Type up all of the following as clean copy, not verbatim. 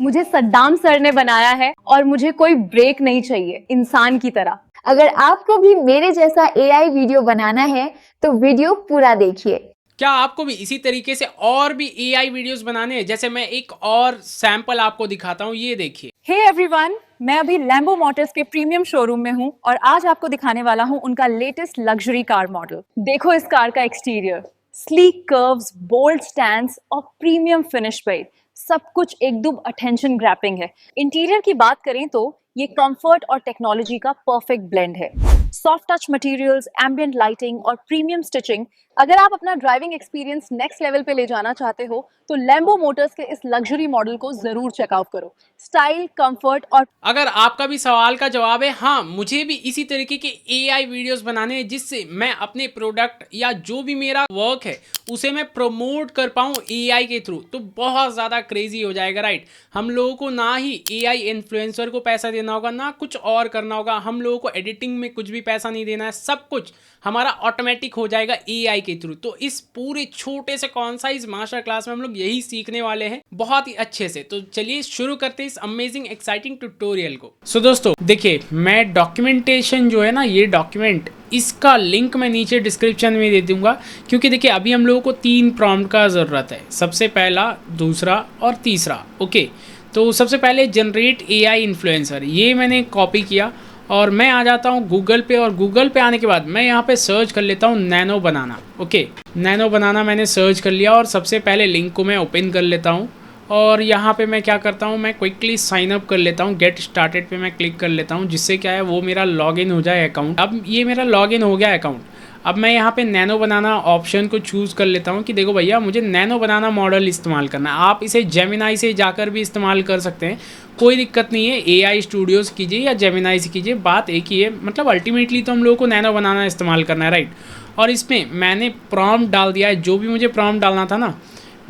मुझे सद्दाम सर ने बनाया है और मुझे कोई ब्रेक नहीं चाहिए, इंसान की तरह। अगर आपको भी मेरे जैसा एआई वीडियो बनाना है तो वीडियो पूरा देखिए। क्या आपको भी इसी तरीके से और भी एआई वीडियोस बनाने हैं? जैसे मैं एक और सैंपल आपको दिखाता हूँ, ये देखिए। हे एवरीवन, मैं अभी लैम्बो मोटर्स के प्रीमियम शोरूम में हूँ और आज आपको दिखाने वाला हूँ उनका लेटेस्ट लग्जरी कार मॉडल। देखो इस कार का exterior, sleek curves, bold stands और प्रीमियम फिनिश पे सब कुछ एकदम अटेंशन ग्रैपिंग है। इंटीरियर की बात करें तो ये कंफर्ट और टेक्नोलॉजी का परफेक्ट ब्लेंड है। Soft touch materials, ambient lighting और प्रीमियम स्टिचिंग। अगर आप अपना ड्राइविंग एक्सपीरियंस नेक्स्ट लेवल पे ले जाना चाहते हो तो लैम्बो मोटर्स के इस लग्जरी मॉडल को जरूर चेकआउट करो। स्टाइल, कंफर्ट और अगर आपका भी सवाल का जवाब है हाँ, मुझे भी इसी तरीके के एआई वीडियोस बनाने हैं जिससे मैं अपने प्रोडक्ट या जो भी मेरा वर्क है उसे मैं प्रमोट कर पाऊँ एआई के थ्रू, तो बहुत ज़्यादा क्रेजी हो जाएगा, राइट। हम लोगों को ना ही एआई इन्फ्लुएंसर को पैसा देना होगा, ना कुछ और करना होगा। हम लोगों को एडिटिंग में कुछ भी पैसा नहीं देना है, सब कुछ हमारा ऑटोमेटिक हो जाएगा एआई के थ्रू। तो इस पूरे छोटे से कॉन्साइज मास्टर क्लास में हम लोग यही सीखने वाले हैं बहुत ही अच्छे से। तो चलिए शुरू करते हैं इस अमेजिंग एक्साइटिंग ट्यूटोरियल को। सो दोस्तों देखिए, मैं डॉक्यूमेंटेशन जो है ना, ये डॉक्यूमेंट, इसका लिंक मैं नीचे डिस्क्रिप्शन में दे दूंगा, क्योंकि देखिए अभी हम लोगों को 3 प्रॉम्प्ट का ज़रूरत है, सबसे पहला, दूसरा और तीसरा। ओके, तो सबसे पहले जनरेट एआई इन्फ्लुएंसर, ये मैंने कॉपी किया और मैं आ जाता हूँ गूगल पे, और गूगल पे आने के बाद मैं यहाँ पे सर्च कर लेता हूँ नैनो बनाना। ओके, नैनो बनाना मैंने सर्च कर लिया और सबसे पहले लिंक को मैं ओपन कर लेता हूँ और यहाँ पे मैं क्या करता हूँ, मैं क्विकली साइन अप कर लेता हूँ। गेट स्टार्टेड पे मैं क्लिक कर लेता हूँ, जिससे क्या है वो मेरा लॉगिन हो जाए अकाउंट। अब ये मेरा लॉगिन हो गया अकाउंट। अब मैं यहाँ पे नैनो बनाना ऑप्शन को चूज़ कर लेता हूँ कि देखो भैया मुझे नैनो बनाना मॉडल इस्तेमाल करना है। आप इसे जेमिनाई से जाकर भी इस्तेमाल कर सकते हैं, कोई दिक्कत नहीं है। एआई स्टूडियोज़ कीजिए या जेमिनाई से कीजिए, बात एक ही है। मतलब अल्टीमेटली तो हम लोगों को नैनो बनाना इस्तेमाल करना है, राइट। और इसमें मैंने प्रॉम्प्ट डाल दिया है, जो भी मुझे प्रॉम्प्ट डालना था ना,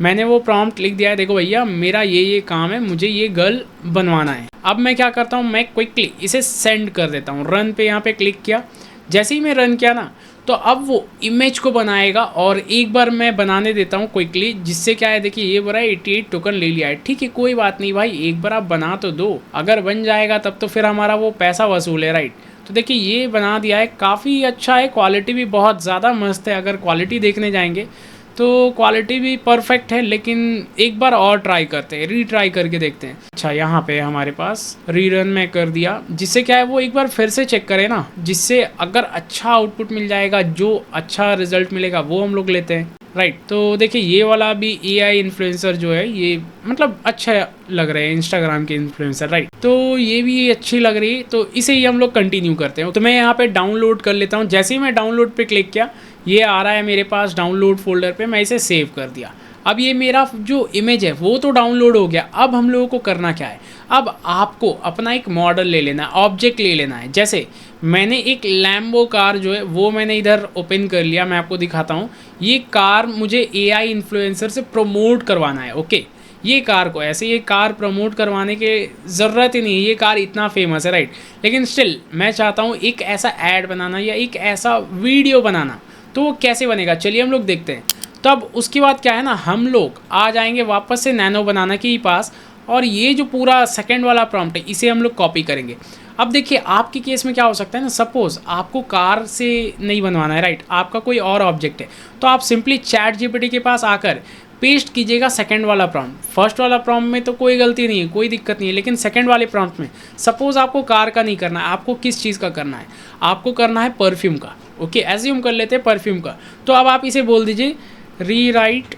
मैंने वो प्रॉम्प्ट लिख दिया है। देखो भैया मेरा ये काम है, मुझे ये गर्ल बनवाना है। अब मैं क्या करता हूँ, मैं क्विकली इसे सेंड कर देता हूँ। रन पे यहाँ पे क्लिक किया, जैसे ही मैं रन किया ना, तो अब वो इमेज को बनाएगा और एक बार मैं बनाने देता हूँ क्विकली, जिससे क्या है देखिए ये बोला 88 टोकन ले लिया है। ठीक है, कोई बात नहीं भाई, एक बार आप बना तो दो, अगर बन जाएगा तब तो फिर हमारा वो पैसा वसूल है, राइट। तो देखिए ये बना दिया है, काफ़ी अच्छा है, क्वालिटी भी बहुत ज़्यादा मस्त है। अगर क्वालिटी देखने जाएंगे तो क्वालिटी भी परफेक्ट है, लेकिन एक बार और ट्राई करते हैं, रीट्राई करके देखते हैं। अच्छा, यहाँ पे हमारे पास रीरन में कर दिया, जिससे क्या है वो एक बार फिर से चेक करें ना, जिससे अगर अच्छा आउटपुट मिल जाएगा, जो अच्छा रिजल्ट मिलेगा वो हम लोग लेते हैं, राइट। तो देखिए ये वाला भी एआई इन्फ्लुएंसर जो है, ये मतलब अच्छा लग रहे हैं, इंस्टाग्राम के इन्फ्लुएंसर, राइट। तो ये भी अच्छी लग रही है, तो इसे ही हम लोग कंटिन्यू करते हैं। तो मैं यहाँ पे डाउनलोड कर लेता हूँ। जैसे ही मैं डाउनलोड पे क्लिक किया, ये आ रहा है मेरे पास डाउनलोड फोल्डर पे, मैं इसे सेव कर दिया। अब ये मेरा जो इमेज है वो तो डाउनलोड हो गया। अब हम लोगों को करना क्या है, अब आपको अपना एक मॉडल ले लेना है, ऑब्जेक्ट ले लेना है। जैसे मैंने एक लैम्बो कार जो है वो मैंने इधर ओपन कर लिया, मैं आपको दिखाता हूँ। ये कार मुझे एआई इन्फ्लुएंसर से प्रमोट करवाना है। ओके, ये कार को ऐसे, ये कार प्रमोट करवाने के ज़रूरत ही नहीं है, ये कार इतना फेमस है, राइट। लेकिन स्टिल मैं चाहता हूँ एक ऐसा ऐड बनाना या एक ऐसा वीडियो बनाना, तो वो कैसे बनेगा चलिए हम लोग देखते हैं। तब उसके बाद क्या है ना, हम लोग आ जाएंगे वापस से नैनो बनाना के ही पास, और ये जो पूरा सेकंड वाला प्रॉम्प्ट है इसे हम लोग कॉपी करेंगे। अब देखिए आपके केस में क्या हो सकता है ना, सपोज आपको कार से नहीं बनवाना है, राइट, आपका कोई और ऑब्जेक्ट है, तो आप सिंपली चैट जीपीटी के पास आकर पेस्ट कीजिएगा सेकंड वाला प्रॉम्प्ट। फर्स्ट वाला प्रॉम्प्ट में तो कोई गलती नहीं है, कोई दिक्कत नहीं है, लेकिन सेकंड वाले प्रॉम्प्ट में सपोज आपको कार का नहीं करना है, आपको किस चीज़ का करना है, आपको करना है परफ्यूम का। ओके, एज्यूम कर लेते हैं परफ्यूम का। तो अब आप इसे बोल दीजिए रीराइट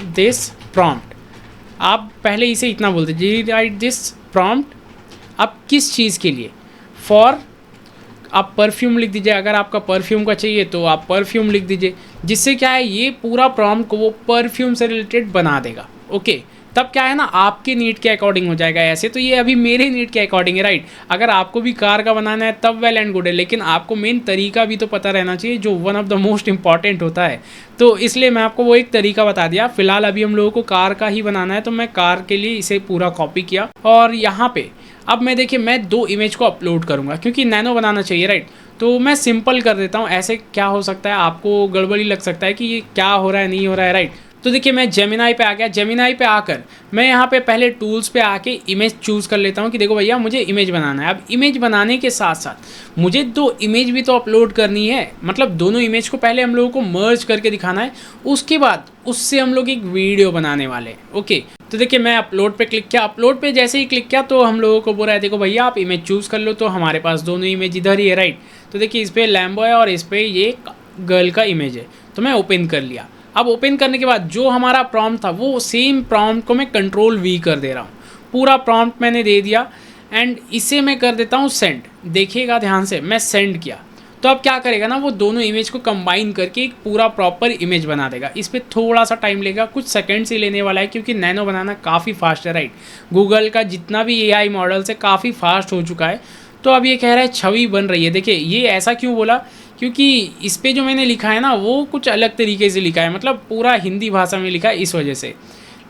दिस प्रॉम्प्ट। आप पहले इसे इतना बोल दीजिए, रीराइट दिस प्रॉम्प्ट। अब किस चीज़ के लिए, फॉर, आप परफ्यूम लिख दीजिए। अगर आपका परफ्यूम का चाहिए तो आप परफ्यूम लिख दीजिए, जिससे क्या है ये पूरा प्रॉम्प्ट को वो परफ्यूम से रिलेटेड बना देगा। ओके, तब क्या है ना, आपके नीड के अकॉर्डिंग हो जाएगा। ऐसे तो ये अभी मेरे नीड के अकॉर्डिंग है, राइट। अगर आपको भी कार का बनाना है तब वेल एंड गुड है, लेकिन आपको मेन तरीका भी तो पता रहना चाहिए, जो one of the most important होता है। तो इसलिए मैं आपको वो एक तरीका बता दिया। फिलहाल अभी हम लोगों को कार का ही बनाना है, तो मैं कार के लिए इसे पूरा कॉपी किया। और यहाँ पे अब मैं देखिए मैं 2 इमेज को अपलोड करूँगा, क्योंकि नैनो बनाना चाहिए, राइट। तो मैं सिंपल कर देता हूँ। ऐसे क्या हो सकता है, आपको गड़बड़ी लग सकता है कि ये क्या हो रहा है, नहीं हो रहा है, राइट। तो देखिए मैं जेमिनाई पे आ गया। जेमिनाई पे आकर मैं यहाँ पे पहले टूल्स पे आके इमेज चूज़ कर लेता हूँ कि देखो भैया मुझे इमेज बनाना है। अब इमेज बनाने के साथ साथ मुझे 2 इमेज भी तो अपलोड करनी है, मतलब दोनों इमेज को पहले हम लोगों को मर्ज करके दिखाना है, उसके बाद उससे हम लोग एक वीडियो बनाने वाले हैं। ओके, तो देखिए मैं अपलोड पे क्लिक किया। अपलोड पे जैसे ही क्लिक किया तो हम लोगों को बोल रहा है देखो भैया आप इमेज चूज़ कर लो। तो हमारे पास दोनों इमेज इधर ही है, राइट। तो देखिए इस पर लैम्बो है और इस पर ये गर्ल का इमेज है। तो मैं ओपन कर लिया। अब ओपन करने के बाद जो हमारा प्रॉम्प्ट था वो सेम प्रॉम्प्ट को मैं Ctrl+V कर दे रहा हूँ। पूरा प्रॉम्प्ट मैंने दे दिया एंड इसे मैं कर देता हूँ सेंड। देखिएगा ध्यान से, मैं सेंड किया तो अब क्या करेगा ना, वो दोनों इमेज को कंबाइन करके एक पूरा प्रॉपर इमेज बना देगा। इस पर थोड़ा सा टाइम लेगा, कुछ सेकंड्स ही लेने वाला है, क्योंकि नैनो बनाना काफ़ी फास्ट है, राइट। गूगल का जितना भी AI मॉडल्स है काफ़ी फास्ट हो चुका है। तो अब ये कह रहा है छवि बन रही है। देखिए ये ऐसा क्यों बोला, क्योंकि इस पे जो मैंने लिखा है ना वो कुछ अलग तरीके से लिखा है, मतलब पूरा हिंदी भाषा में लिखा है इस वजह से।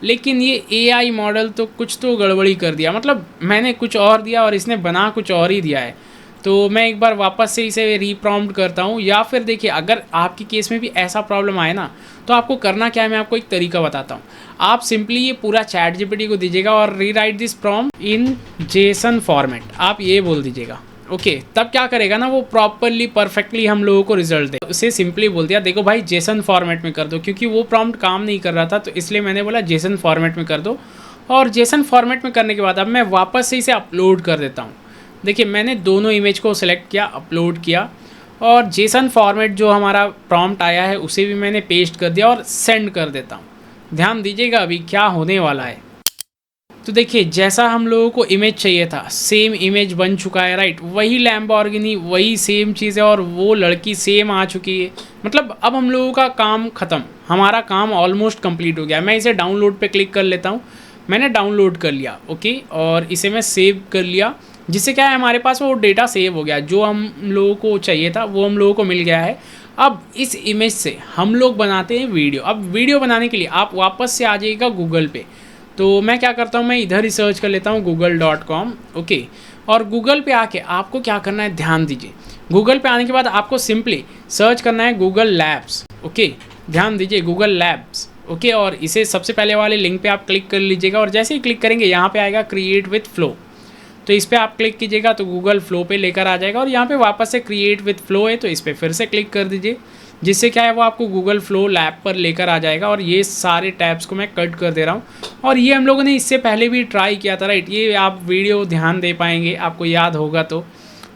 लेकिन ये AI मॉडल तो कुछ तो गड़बड़ी कर दिया, मतलब मैंने कुछ और दिया और इसने बना कुछ और ही दिया है। तो मैं एक बार वापस से इसे रीप्रॉम्प्ट करता हूँ। या फिर देखिए अगर आपके केस में भी ऐसा प्रॉब्लम आए ना तो आपको करना क्या है, मैं आपको एक तरीका बताता हूँ। आप सिंपली ये पूरा ChatGPT को दीजिएगा और rewrite this prompt in JSON format, आप ये बोल दीजिएगा। ओके, तब क्या करेगा ना वो प्रॉपरली परफेक्टली हम लोगों को रिजल्ट दे। उसे सिंपली बोल दिया देखो भाई JSON फॉर्मेट में कर दो, क्योंकि वो प्रॉम्प्ट काम नहीं कर रहा था तो इसलिए मैंने बोला JSON फॉर्मेट में कर दो। और JSON फॉर्मेट में करने के बाद अब मैं वापस से इसे अपलोड कर देता हूँ। देखिए मैंने दोनों इमेज को सिलेक्ट किया, अपलोड किया और JSON फॉर्मेट जो हमारा प्रॉम्प्ट आया है उसे भी मैंने पेस्ट कर दिया और सेंड कर देता हूँ। ध्यान दीजिएगा अभी क्या होने वाला है। तो देखिए जैसा हम लोगों को इमेज चाहिए था सेम इमेज बन चुका है, राइट। वही लैम्बोर्गिनी, वही सेम चीज़ है और वो लड़की सेम आ चुकी है। मतलब अब हम लोगों का काम ख़त्म, हमारा काम ऑलमोस्ट कंप्लीट हो गया। मैं इसे डाउनलोड पे क्लिक कर लेता हूँ। मैंने डाउनलोड कर लिया, ओके, और इसे मैं सेव कर लिया, जिससे क्या है हमारे पास वो डेटा सेव हो गया। जो हम लोगों को चाहिए था वो हम लोगों को मिल गया है। अब इस इमेज से हम लोग बनाते हैं वीडियो। अब वीडियो बनाने के लिए आप वापस से आ जाइएगा गूगल पे। तो मैं क्या करता हूँ, मैं इधर ही सर्च कर लेता हूँ google.com, ओके। और गूगल पे आके आपको क्या करना है, ध्यान दीजिए। गूगल पे आने के बाद आपको सिंपली सर्च करना है गूगल लैब्स, ओके। ध्यान दीजिए गूगल लैब्स, ओके। और इसे सबसे पहले वाले लिंक पे आप क्लिक कर लीजिएगा और जैसे ही क्लिक करेंगे यहाँ पे आएगा क्रिएट विथ फ्लो। तो इस पर आप क्लिक कीजिएगा तो गूगल फ्लो पे लेकर आ जाएगा और यहाँ पे वापस से क्रिएट विथ फ्लो है तो इस पर फिर से क्लिक कर दीजिए, जिससे क्या है वो आपको गूगल फ्लो लैब पर लेकर आ जाएगा। और ये सारे टैब्स को मैं कट कर दे रहा हूँ और ये हम लोगों ने इससे पहले भी ट्राई किया था, राइट। ये आप वीडियो ध्यान दे पाएंगे, आपको याद होगा तो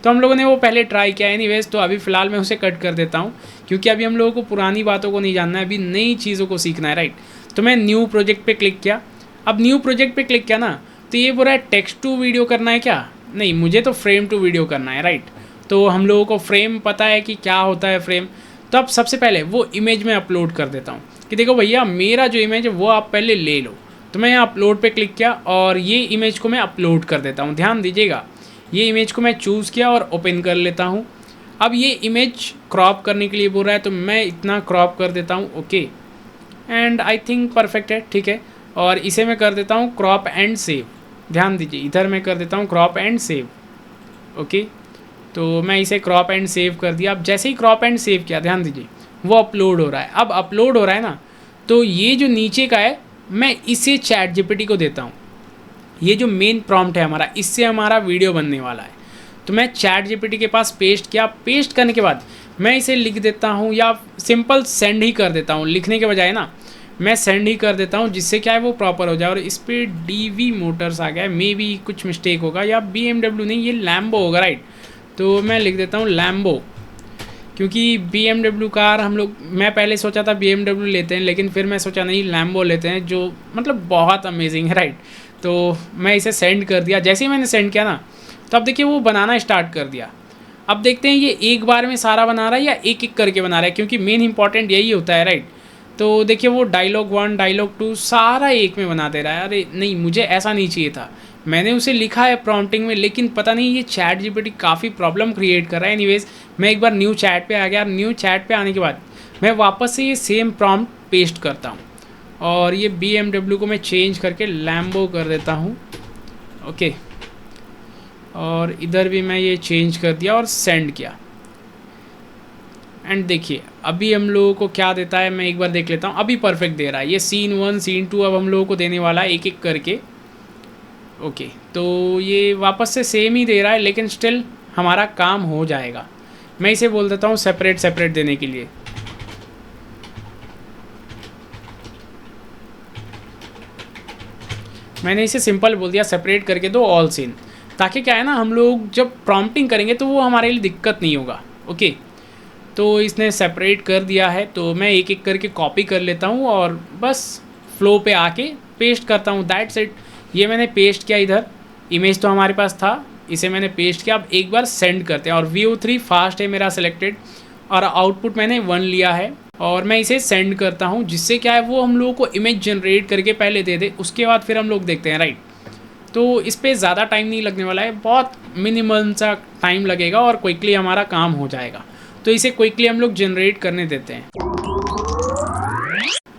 हम लोगों ने वो पहले ट्राई किया। एनीवेज तो अभी फ़िलहाल मैं उसे कट कर देता हूँ, क्योंकि अभी हम लोगों को पुरानी बातों को नहीं जानना है, अभी नई चीज़ों को सीखना है, राइट। तो मैं न्यू प्रोजेक्ट पर क्लिक किया। अब न्यू प्रोजेक्ट पर क्लिक किया ना तो ये बोल रहा है टेक्स्ट टू वीडियो करना है क्या, नहीं मुझे तो फ्रेम टू वीडियो करना है, राइट। तो हम लोगों को फ्रेम पता है कि क्या होता है फ्रेम। तो अब सबसे पहले वो इमेज में अपलोड कर देता हूँ कि देखो भैया मेरा जो इमेज है वो आप पहले ले लो। तो मैं यहाँ अपलोड पे क्लिक किया और ये इमेज को मैं अपलोड कर देता हूँ। ध्यान दीजिएगा ये इमेज को मैं चूज़ किया और ओपन कर लेता हूँ। अब ये इमेज क्रॉप करने के लिए बोल रहा है तो मैं इतना क्रॉप कर देता हूँ, okay. And I think perfect है, ठीक है। और इसे मैं कर देता हूँ क्रॉप एंड सेव। ध्यान दीजिए इधर मैं कर देता हूँ क्रॉप एंड सेव, ओके। तो मैं इसे क्रॉप एंड सेव कर दिया। अब जैसे ही क्रॉप एंड सेव किया ध्यान दीजिए वो अपलोड हो रहा है। अब अपलोड हो रहा है ना तो ये जो नीचे का है मैं इसे ChatGPT को देता हूँ। ये जो मेन प्रॉम्प्ट है हमारा, इससे हमारा वीडियो बनने वाला है। तो मैं ChatGPT के पास पेस्ट किया। पेस्ट करने के बाद मैं इसे लिख देता हूँ या सिंपल सेंड ही कर देता हूँ, लिखने के बजाय ना मैं सेंड ही कर देता हूँ, जिससे क्या है वो प्रॉपर हो जाए। और इस पर DV मोटर्स आ गया है, मे बी कुछ मिस्टेक होगा, या BMW नहीं ये लैम्बो होगा, राइट। तो मैं लिख देता हूँ लैम्बो, क्योंकि BMW कार हम लोग, मैं पहले सोचा था BMW लेते हैं लेकिन फिर मैं सोचा नहीं लैम्बो लेते हैं, जो मतलब बहुत अमेजिंग है, राइट। तो मैं इसे सेंड कर दिया। जैसे ही मैंने सेंड किया ना तो अब देखिए वो बनाना स्टार्ट कर दिया। अब देखते हैं ये एक बार में सारा बना रहा है या एक एक करके बना रहा है, क्योंकि मेन इंपॉर्टेंट यही होता है, राइट। तो देखिए वो डायलॉग 1 डायलॉग 2 सारा एक में बना दे रहा है। अरे नहीं मुझे ऐसा नहीं चाहिए था, मैंने उसे लिखा है प्रॉम्प्टिंग में, लेकिन पता नहीं ये ChatGPT काफ़ी प्रॉब्लम क्रिएट कर रहा है। एनीवेज मैं एक बार न्यू चैट पे आ गया। न्यू चैट पे आने के बाद मैं वापस से ये सेम प्रॉम्प्ट पेस्ट करता हूँ और ये BMW को मैं चेंज करके लैम्बो कर देता हूँ, ओके। और इधर भी मैं ये चेंज कर दिया और सेंड किया। एंड देखिए अभी हम लोगों को क्या देता है, मैं एक बार देख लेता हूँ। अभी परफेक्ट दे रहा है ये सीन 1 सीन 2, अब हम लोगों को देने वाला है एक एक करके। ओके तो ये वापस से सेम ही दे रहा है, लेकिन स्टिल हमारा काम हो जाएगा। मैं इसे बोल देता हूँ सेपरेट सेपरेट देने के लिए। मैंने इसे सिंपल बोल दिया सेपरेट करके दो ऑल सीन, ताकि क्या है ना, हम लोग जब प्रॉम्प्टिंग करेंगे तो वो हमारे लिए दिक्कत नहीं होगा। ओके तो इसने सेपरेट कर दिया है, तो मैं एक एक करके कॉपी कर लेता हूँ और बस फ्लो पे आके पेस्ट करता हूँ। That's it. ये मैंने पेस्ट किया इधर, इमेज तो हमारे पास था, इसे मैंने पेस्ट किया। अब एक बार सेंड करते हैं, और VO3 फास्ट है मेरा सिलेक्टेड, और आउटपुट मैंने 1 लिया है, और मैं इसे सेंड करता हूँ, जिससे क्या है वो हम लोगों को इमेज जनरेट करके पहले दे दे, उसके बाद फिर हम लोग देखते हैं, राइट। तो इस पर ज़्यादा टाइम नहीं लगने वाला है, बहुत मिनिमम सा टाइम लगेगा और क्विकली हमारा काम हो जाएगा। तो इसे क्विकली हम लोग जनरेट करने देते हैं।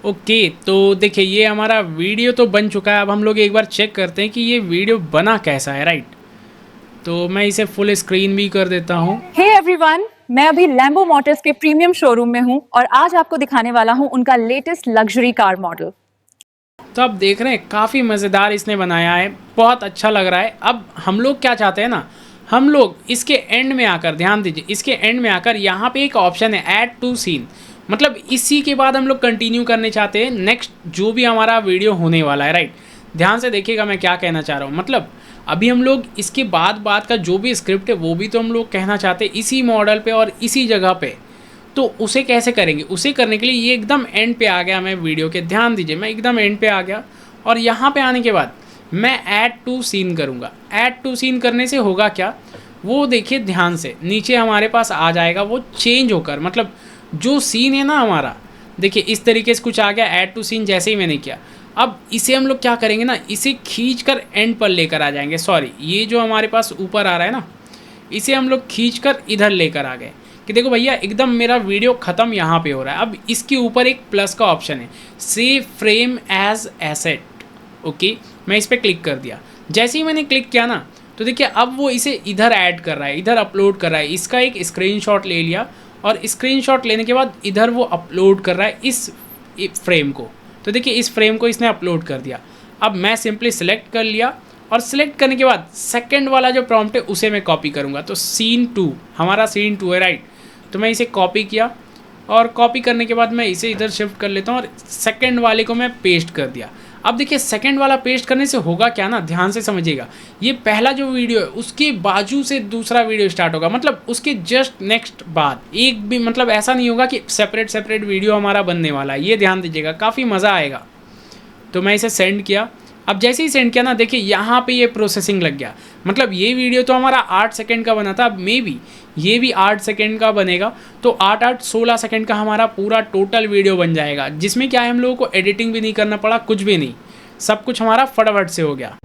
ओके तो देखिए ये हमारा वीडियो तो बन चुका है। अब हम लोग एक बार चेक करते हैं कि ये वीडियो बना कैसा है, राइट। तो मैं इसे फुल स्क्रीन भी कर देता हूँ। हे एवरीवन, मैं अभी लैम्बो मोटर्स के प्रीमियम शोरूम में हूँ और आज आपको दिखाने वाला हूँ उनका लेटेस्ट लग्जरी कार मॉडल। तो आप देख रहे हैं काफ़ी मज़ेदार इसने बनाया है, बहुत अच्छा लग रहा है। अब हम लोग क्या चाहते हैं ना, हम लोग इसके एंड में आकर, ध्यान दीजिए, इसके एंड में आकर यहाँ पे एक ऑप्शन है ऐड टू सीन, मतलब इसी के बाद हम लोग कंटिन्यू करने चाहते हैं नेक्स्ट जो भी हमारा वीडियो होने वाला है, राइट। ध्यान से देखिएगा मैं क्या कहना चाह रहा हूँ। मतलब अभी हम लोग इसके बाद का जो भी स्क्रिप्ट है वो भी तो हम लोग कहना चाहते हैं इसी मॉडल पे और इसी जगह पे। तो उसे कैसे करेंगे, उसे करने के लिए ये एकदम एंड पे आ गया मैं वीडियो के, ध्यान दीजिए मैं एकदम एंड पे आ गया, और यहाँ पे आने के बाद मैं ऐड टू सीन करूँगा। ऐड टू सीन करने से होगा क्या, वो देखिए ध्यान से नीचे हमारे पास आ जाएगा वो चेंज होकर, मतलब जो सीन है ना हमारा, देखिए इस तरीके से कुछ आ गया ऐड टू सीन जैसे ही मैंने किया। अब इसे हम लोग क्या करेंगे ना, इसे खींच कर एंड पर लेकर आ जाएंगे। सॉरी, ये जो हमारे पास ऊपर आ रहा है ना, इसे हम लोग खींच कर इधर लेकर आ गए कि देखो भैया एकदम मेरा वीडियो ख़त्म यहाँ पे हो रहा है। अब इसके ऊपर एक प्लस का ऑप्शन है, save frame as asset. Okay मैं इस पर क्लिक कर दिया। जैसे ही मैंने क्लिक किया ना, तो देखिए अब वो इसे इधर ऐड कर रहा है, इधर अपलोड कर रहा है। इसका एक स्क्रीनशॉट ले लिया, और स्क्रीनशॉट लेने के बाद इधर वो अपलोड कर रहा है इस फ्रेम को। तो देखिए इस फ्रेम को इसने अपलोड कर दिया। अब मैं सिंपली सिलेक्ट कर लिया, और सिलेक्ट करने के बाद सेकंड वाला जो प्रॉम्प्ट है उसे मैं कॉपी करूँगा। तो सीन 2 हमारा सीन 2 है, राइट। तो मैं इसे कॉपी किया, और कॉपी करने के बाद मैं इसे इधर शिफ्ट कर लेता हूँ, और सेकंड वाले को मैं पेस्ट कर दिया। अब देखिए सेकंड वाला पेस्ट करने से होगा क्या ना, ध्यान से समझिएगा, ये पहला जो वीडियो है उसके बाजू से दूसरा वीडियो स्टार्ट होगा, मतलब उसके जस्ट नेक्स्ट बाद एक भी, मतलब ऐसा नहीं होगा कि सेपरेट सेपरेट वीडियो हमारा बनने वाला है। ये ध्यान दीजिएगा, काफ़ी मज़ा आएगा। तो मैं इसे सेंड किया। अब जैसे ही सेंड किया ना, देखिए यहाँ पे ये प्रोसेसिंग लग गया, मतलब ये वीडियो तो हमारा 8 सेकंड का बना था, अब मे बी ये भी 8 सेकंड का बनेगा। तो 8 16 सेकंड का हमारा पूरा टोटल वीडियो बन जाएगा, जिसमें क्या है हम लोगों को एडिटिंग भी नहीं करना पड़ा, कुछ भी नहीं, सब कुछ हमारा फटाफट से हो गया।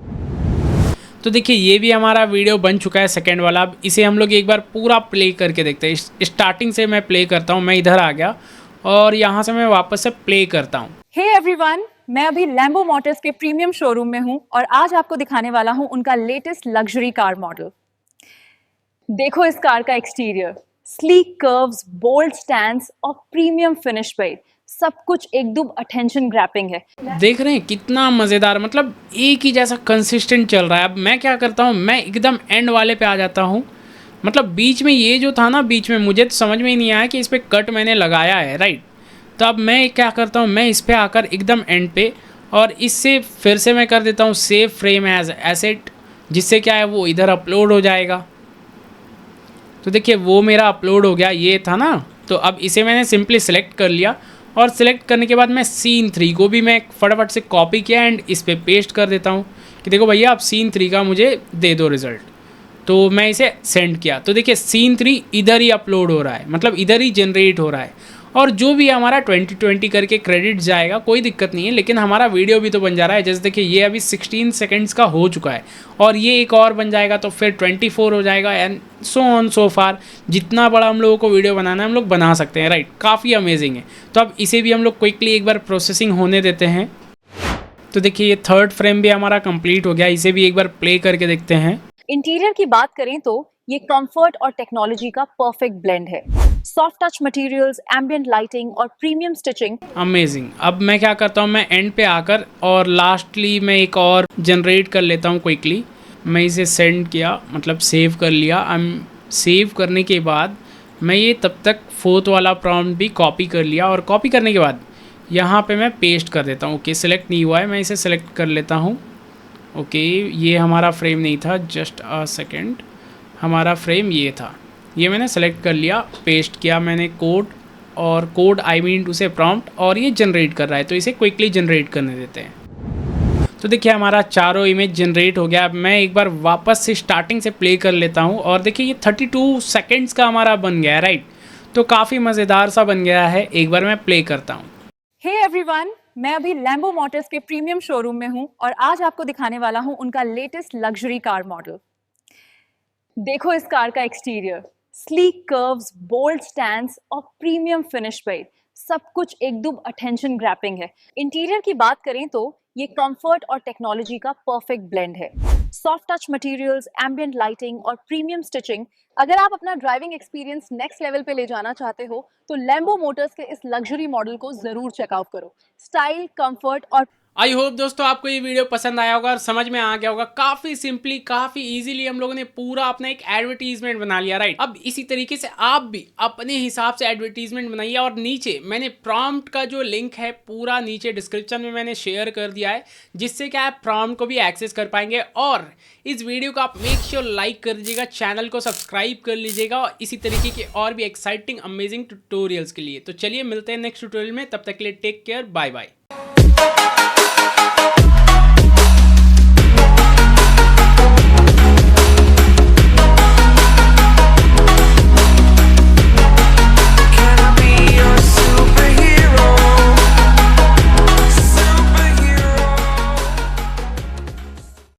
तो देखिए ये भी हमारा वीडियो बन चुका है सेकंड वाला। अब इसे हम लोग एक बार पूरा प्ले करके देखते हैं। स्टार्टिंग से मैं प्ले करता हूँ, मैं इधर आ गया और यहाँ से मैं वापस से प्ले करता हूँ। हे एवरीवन, मैं अभी लैम्बो मोटर्स के प्रीमियम शोरूम में हूँ और आज आपको दिखाने वाला हूँ उनका लेटेस्ट लग्जरी कार मॉडल। देखो इस कार का exterior, sleek curves, bold stands और प्रीमियम फिनिश पे सब कुछ एकदम अटेंशन ग्रैपिंग है। देख रहे हैं कितना मज़ेदार, मतलब एक ही जैसा कंसिस्टेंट चल रहा है। अब मैं क्या करता हूँ, मैं एकदम एंड वाले पे आ जाता हूँ, मतलब बीच में ये जो था ना, बीच में मुझे तो समझ में ही नहीं आया कि इस पर कट मैंने लगाया है, राइट। तो अब मैं क्या करता हूँ, मैं इस पर आकर एकदम एंड पे, और इससे फिर से मैं कर देता हूँ सेव फ्रेम एज एसेट, जिससे क्या है वो इधर अपलोड हो जाएगा। तो देखिए वो मेरा अपलोड हो गया, ये था ना। तो अब इसे मैंने सिंपली सेलेक्ट कर लिया, और सेलेक्ट करने के बाद मैं सीन 3 को भी मैं फटाफट से कॉपी किया एंड इस पर पेस्ट कर देता हूँ कि देखो भैया आप सीन 3 का मुझे दे दो रिज़ल्ट। तो मैं इसे सेंड किया, तो देखिए सीन 3 इधर ही अपलोड हो रहा है, मतलब इधर ही जनरेट हो रहा है, और जो भी हमारा 2020 करके क्रेडिट जाएगा कोई दिक्कत नहीं है, लेकिन हमारा वीडियो भी तो बन जा रहा है। जैसे देखिए ये अभी 16 सेकंड्स का हो चुका है, और ये एक और बन जाएगा तो फिर 24 हो जाएगा, एंड सो ऑन सो फार। जितना बड़ा हम लोगों को वीडियो बनाना है हम लोग बना सकते हैं, राइट। काफ़ी अमेजिंग है। तो अब इसे भी हम लोग क्विकली एक बार प्रोसेसिंग होने देते हैं। तो देखिए ये थर्ड फ्रेम भी हमारा कंप्लीट हो गया, इसे भी एक बार प्ले करके देखते हैं। इंटीरियर की बात करें तो ये कंफर्ट और टेक्नोलॉजी का परफेक्ट ब्लेंड है। Soft touch materials, ambient lighting और प्रीमियम स्टिचिंग। अमेजिंग। अब मैं क्या करता हूँ, मैं एंड पे आकर और लास्टली मैं एक और जनरेट कर लेता हूँ क्विकली। मैं इसे सेंड किया, मतलब सेव कर लिया। सेव करने के बाद मैं ये तब तक फोर्थ वाला प्रॉम्प्ट भी कॉपी कर लिया, और कॉपी करने के बाद यहाँ पे मैं पेस्ट कर देता हूँ। ओके, सेलेक्ट नहीं हुआ है, मैं इसे सेलेक्ट कर लेता हूँ। ओके, ये हमारा फ्रेम नहीं था, जस्ट अ सेकेंड, हमारा फ्रेम ये था। ये मैंने सेलेक्ट कर लिया, पेस्ट किया मैंने कोड, और कोड आई मीन टू से प्रॉम्प्ट, और ये जनरेट कर रहा है, तो इसे क्विकली जनरेट करने देते हैं। तो देखिए हमारा चारों इमेज जनरेट हो गया। अब मैं एक बार वापस से स्टार्टिंग से प्ले कर लेता हूँ, और देखिए ये 32 सेकेंड्स का हमारा बन गया है, राइट। तो काफ़ी मज़ेदार सा बन गया है। एक बार मैं प्ले करता हूँ। हे एवरीवन, मैं अभी लैम्बो मोटर्स के प्रीमियम शोरूम में हूं और आज आपको दिखाने वाला हूं उनका लेटेस्ट लग्जरी कार मॉडल। देखो इस कार का exterior, sleek curves, bold stands और प्रीमियम फिनिश पे सब कुछ एकदम अटेंशन ग्रैपिंग है। इंटीरियर की बात करें तो ये कंफर्ट और टेक्नोलॉजी का परफेक्ट ब्लेंड है। Soft touch materials, ambient lighting और प्रीमियम स्टिचिंग। अगर आप अपना ड्राइविंग एक्सपीरियंस नेक्स्ट लेवल पे ले जाना चाहते हो तो लैम्बो मोटर्स के इस लग्जरी मॉडल को जरूर चेकआउट करो। स्टाइल, कंफर्ट और आई होप दोस्तों आपको ये वीडियो पसंद आया होगा और समझ में आ गया होगा। काफ़ी सिंपली, काफ़ी इजीली हम लोगों ने पूरा अपना एक एडवर्टीजमेंट बना लिया, राइट। अब इसी तरीके से आप भी अपने हिसाब से एडवर्टीजमेंट बनाइए, और नीचे मैंने प्रॉम्प्ट का जो लिंक है पूरा नीचे डिस्क्रिप्शन में मैंने शेयर कर दिया है, जिससे कि आप प्रॉम्प्ट को भी एक्सेस कर पाएंगे। और इस वीडियो को आप मेक श्योर लाइक कर दीजिएगा, चैनल को सब्सक्राइब कर लीजिएगा, और इसी तरीके के और भी एक्साइटिंग अमेजिंग ट्यूटोरियल्स के लिए। तो चलिए मिलते हैं नेक्स्ट ट्यूटोरियल में, तब तक के लिए टेक केयर, बाय बाय।